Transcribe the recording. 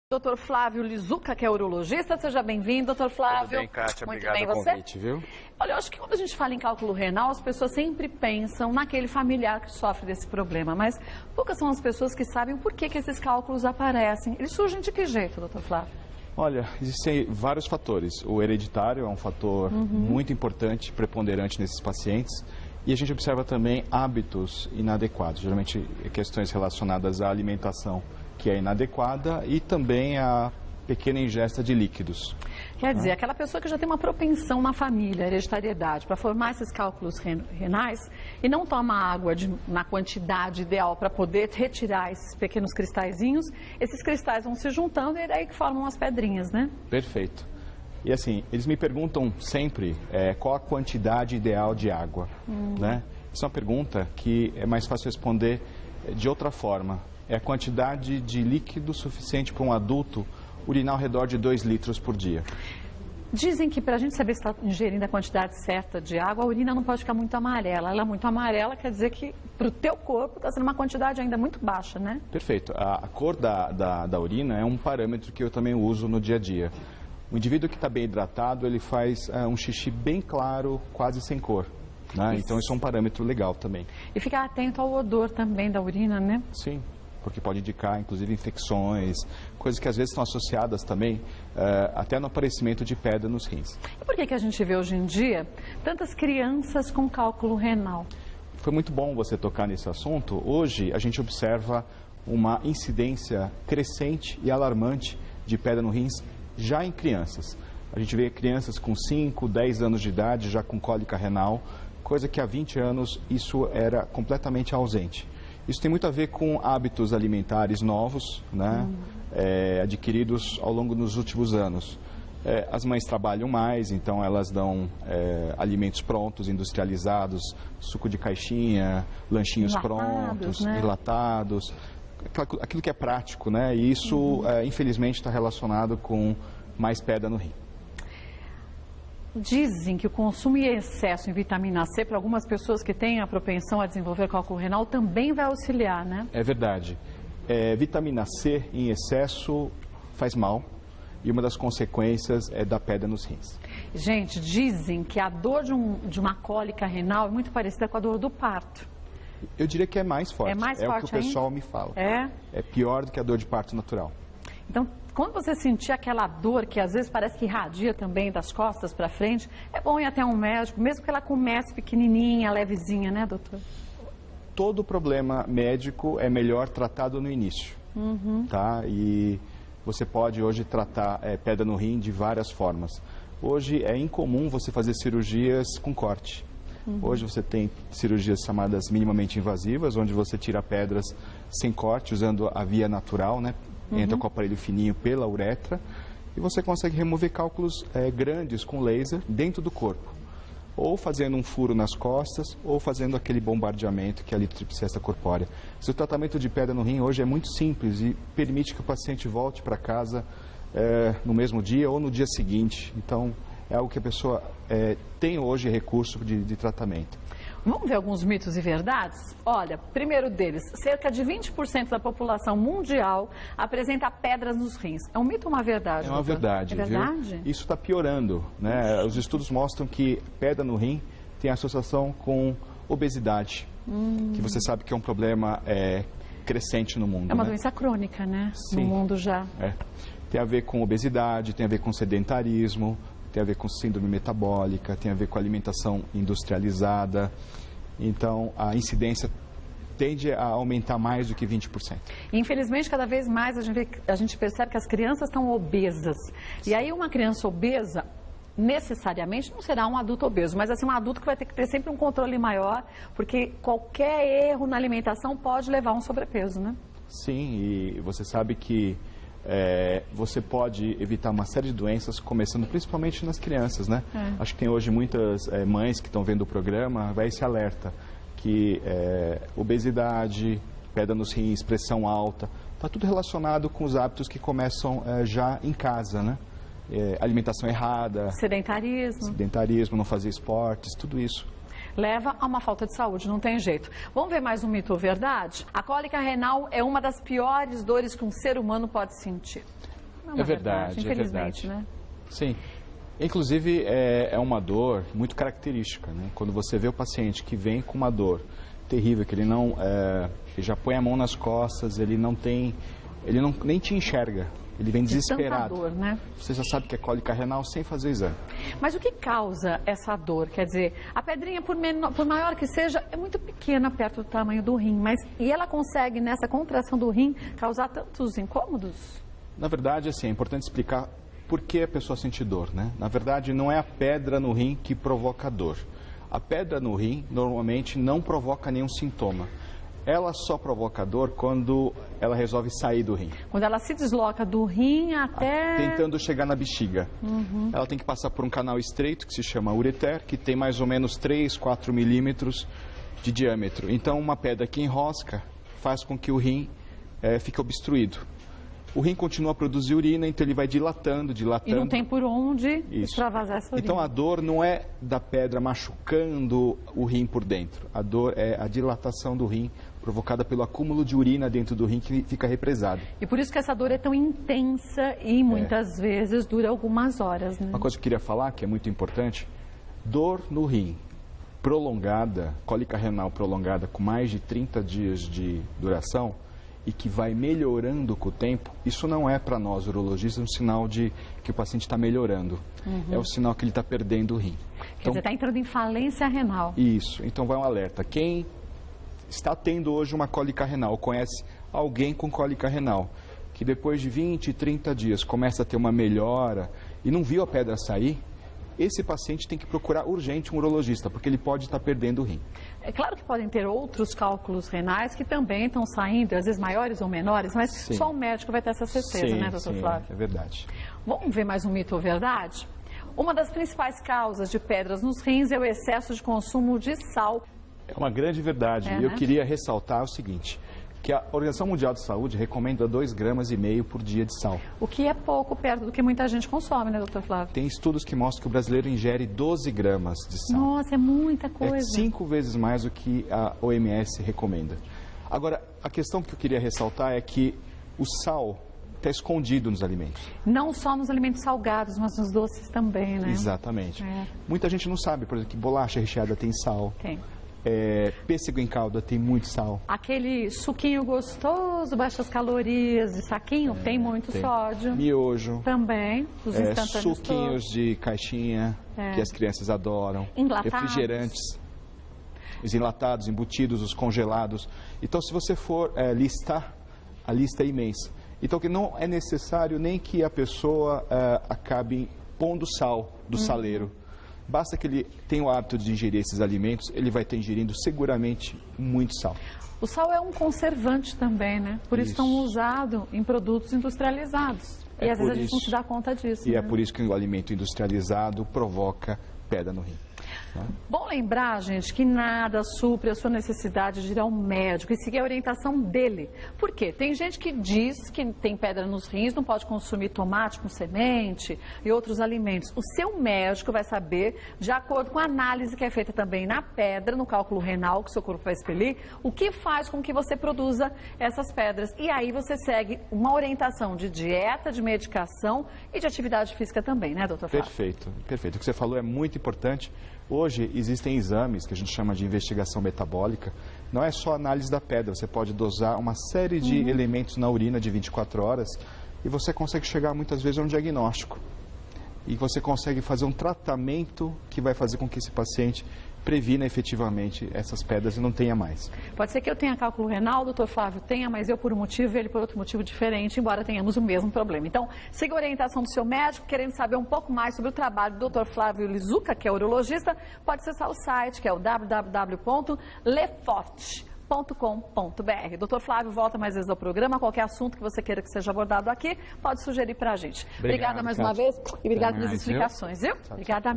Doutor Flávio Lizuca, que é urologista, seja bem-vindo, doutor Flávio. Tudo bem, Kátia, muito obrigado bem, pelo você? convite, viu? Olha, eu acho que quando a gente fala em cálculo renal, as pessoas sempre pensam naquele familiar que sofre desse problema, mas poucas são as pessoas que sabem por que esses cálculos aparecem. Eles surgem de que jeito, doutor Flávio? Olha, existem vários fatores. O hereditário é um fator muito importante, preponderante nesses pacientes. E a gente observa também hábitos inadequados, geralmente questões relacionadas à alimentação, que é inadequada, e também a pequena ingesta de líquidos. Quer dizer, aquela pessoa que já tem uma propensão na família, hereditariedade, para formar esses cálculos renais e não toma água na quantidade ideal para poder retirar esses pequenos cristalzinhos, esses cristais vão se juntando e é daí que formam as pedrinhas, né? Perfeito. E assim, eles me perguntam sempre qual a quantidade ideal de água, né? Essa é uma pergunta que é mais fácil responder de outra forma. É a quantidade de líquido suficiente para um adulto urinar ao redor de 2 litros por dia. Dizem que para a gente saber se está ingerindo a quantidade certa de água, a urina não pode ficar muito amarela. Ela é muito amarela, quer dizer que para o teu corpo está sendo uma quantidade ainda muito baixa, né? Perfeito. A cor da urina é um parâmetro que eu também uso no dia a dia. O indivíduo que está bem hidratado, ele faz um xixi bem claro, quase sem cor, né? Então isso é um parâmetro legal também. E ficar atento ao odor também da urina, né? Sim, porque pode indicar, inclusive, infecções, coisas que às vezes estão associadas também até no aparecimento de pedra nos rins. E por que a gente vê hoje em dia tantas crianças com cálculo renal? Foi muito bom você tocar nesse assunto. Hoje a gente observa uma incidência crescente e alarmante de pedra no rins já em crianças. A gente vê crianças com 5, 10 anos de idade já com cólica renal, coisa que há 20 anos isso era completamente ausente. Isso tem muito a ver com hábitos alimentares novos, né, adquiridos ao longo dos últimos anos. As mães trabalham mais, então elas dão alimentos prontos, industrializados, suco de caixinha, lanchinhos prontos, né? Enlatados, aquilo que é prático, né? E isso, infelizmente, está relacionado com mais pedra no rim. Dizem que o consumo em excesso em vitamina C, para algumas pessoas que têm a propensão a desenvolver cálculo renal, também vai auxiliar, né? É verdade. Vitamina C em excesso faz mal e uma das consequências é da pedra nos rins. Gente, dizem que a dor de uma cólica renal é muito parecida com a dor do parto. Eu diria que é mais forte. É mais forte o que o pessoal ainda? me fala. É pior do que a dor de parto natural. Então, quando você sentir aquela dor que às vezes parece que irradia também das costas para frente, é bom ir até um médico, mesmo que ela comece pequenininha, levezinha, né, doutor? Todo problema médico é melhor tratado no início, tá? E você pode hoje tratar pedra no rim de várias formas. Hoje é incomum você fazer cirurgias com corte. Hoje você tem cirurgias chamadas minimamente invasivas, onde você tira pedras sem corte, usando a via natural, né? Entra com o aparelho fininho pela uretra e você consegue remover cálculos grandes com laser dentro do corpo. Ou fazendo um furo nas costas, ou fazendo aquele bombardeamento que é a litrotripsesta corpórea. O tratamento de pedra no rim hoje é muito simples e permite que o paciente volte para casa no mesmo dia ou no dia seguinte. Então, é algo que a pessoa tem hoje recurso de tratamento. Vamos ver alguns mitos e verdades? Olha, primeiro deles, cerca de 20% da população mundial apresenta pedras nos rins. É um mito ou uma verdade? É uma verdade. É verdade? Viu? Isso está piorando, né? Os estudos mostram que pedra no rim tem associação com obesidade, que você sabe que é um problema crescente no mundo. É uma né? doença crônica, né? Sim. No mundo já. Tem a ver com obesidade, tem a ver com sedentarismo, tem a ver com síndrome metabólica, tem a ver com alimentação industrializada. Então, a incidência tende a aumentar mais do que 20%. Infelizmente, cada vez mais a gente percebe que as crianças estão obesas. E aí, uma criança obesa, necessariamente, não será um adulto obeso, mas assim, um adulto que vai ter que ter sempre um controle maior, porque qualquer erro na alimentação pode levar a um sobrepeso, né? Sim, e você sabe que você pode evitar uma série de doenças, começando principalmente nas crianças, né? Acho que tem hoje muitas mães que estão vendo o programa, vai esse alerta, que obesidade, pedra nos rins, pressão alta, está tudo relacionado com os hábitos que começam já em casa, né? Alimentação errada, sedentarismo, não fazer esportes, tudo isso. Leva a uma falta de saúde, não tem jeito. Vamos ver mais um mito ou verdade? A cólica renal é uma das piores dores que um ser humano pode sentir. Não é uma verdade, infelizmente, né? Sim. Inclusive, é uma dor muito característica, né? Quando você vê o paciente que vem com uma dor terrível, que ele já põe a mão nas costas, ele nem te enxerga, ele vem desesperado. Tanta dor, né? Você já sabe que é cólica renal sem fazer o exame. Mas o que causa essa dor? Quer dizer, a pedrinha, por maior que seja, é muito pequena perto do tamanho do rim, e ela consegue, nessa contração do rim, causar tantos incômodos? Na verdade, assim, é importante explicar por que a pessoa sente dor, né? Na verdade, não é a pedra no rim que provoca dor. A pedra no rim, normalmente, não provoca nenhum sintoma. Ela só provoca dor quando ela resolve sair do rim. Quando ela se desloca do rim até... Tentando chegar na bexiga. Ela tem que passar por um canal estreito, que se chama ureter, que tem mais ou menos 3, 4 milímetros de diâmetro. Então, uma pedra que enrosca faz com que o rim fique obstruído. O rim continua a produzir urina, então ele vai dilatando. E não tem por onde extravasar essa urina. Então a dor não é da pedra machucando o rim por dentro. A dor é a dilatação do rim provocada pelo acúmulo de urina dentro do rim que fica represado. E por isso que essa dor é tão intensa e muitas vezes dura algumas horas, né? Uma coisa que eu queria falar, que é muito importante, dor no rim prolongada, cólica renal prolongada com mais de 30 dias de duração, e que vai melhorando com o tempo, isso não é para nós, urologistas, um sinal de que o paciente está melhorando. É um sinal que ele está perdendo o rim. Quer dizer, está entrando em falência renal. Isso. Então vai um alerta. Quem está tendo hoje uma cólica renal, conhece alguém com cólica renal, que depois de 20, 30 dias começa a ter uma melhora e não viu a pedra sair, esse paciente tem que procurar urgente um urologista, porque ele pode estar perdendo o rim. É claro que podem ter outros cálculos renais que também estão saindo, às vezes maiores ou menores, mas só o médico vai ter essa certeza, né, doutor Flávio? É verdade. Vamos ver mais um mito ou verdade? Uma das principais causas de pedras nos rins é o excesso de consumo de sal. É uma grande verdade. E eu queria ressaltar o seguinte, que a Organização Mundial de Saúde recomenda 2,5 gramas por dia de sal. O que é pouco perto do que muita gente consome, né, doutor Flávio? Tem estudos que mostram que o brasileiro ingere 12 gramas de sal. Nossa, é muita coisa. É 5 vezes mais do que a OMS recomenda. Agora, a questão que eu queria ressaltar é que o sal está escondido nos alimentos. Não só nos alimentos salgados, mas nos doces também, né? Exatamente. Muita gente não sabe, por exemplo, que bolacha recheada tem sal. Tem. Pêssego em calda tem muito sal. Aquele suquinho gostoso, baixas calorias de saquinho, tem muito sódio. Miojo. Também, os instantâneos suquinhos todos. de caixinha, que as crianças adoram. Enlatados. Refrigerantes. Os enlatados, embutidos, os congelados. Então, se você for listar, a lista é imensa. Então, que não é necessário nem que a pessoa acabe pondo sal do saleiro. Basta que ele tenha o hábito de ingerir esses alimentos, ele vai estar ingerindo seguramente muito sal. O sal é um conservante também, né? Por isso tão usado em produtos industrializados. E às vezes a gente não se dá conta disso. E é por isso que o alimento industrializado provoca pedra no rim. Bom lembrar, gente, que nada supre a sua necessidade de ir ao médico e seguir a orientação dele. Por quê? Tem gente que diz que tem pedra nos rins, não pode consumir tomate com semente e outros alimentos. O seu médico vai saber, de acordo com a análise que é feita também na pedra, no cálculo renal que o seu corpo vai expelir, o que faz com que você produza essas pedras. E aí você segue uma orientação de dieta, de medicação e de atividade física também, né, doutor Flávio? Perfeito, perfeito. O que você falou é muito importante. Hoje existem exames que a gente chama de investigação metabólica. Não é só análise da pedra, você pode dosar uma série de elementos na urina de 24 horas e você consegue chegar muitas vezes a um diagnóstico. E você consegue fazer um tratamento que vai fazer com que esse paciente previna efetivamente essas pedras e não tenha mais. Pode ser que eu tenha cálculo renal, o doutor Flávio tenha, mas eu por um motivo e ele por outro motivo diferente, embora tenhamos o mesmo problema. Então, siga a orientação do seu médico, querendo saber um pouco mais sobre o trabalho do doutor Flávio Lizuca, que é urologista, pode acessar o site, que é o www.leforte.com.br. Doutor Flávio, volta mais vezes ao programa. Qualquer assunto que você queira que seja abordado aqui, pode sugerir para a gente. Obrigada mais uma vez e obrigada pelas explicações, viu? Obrigada.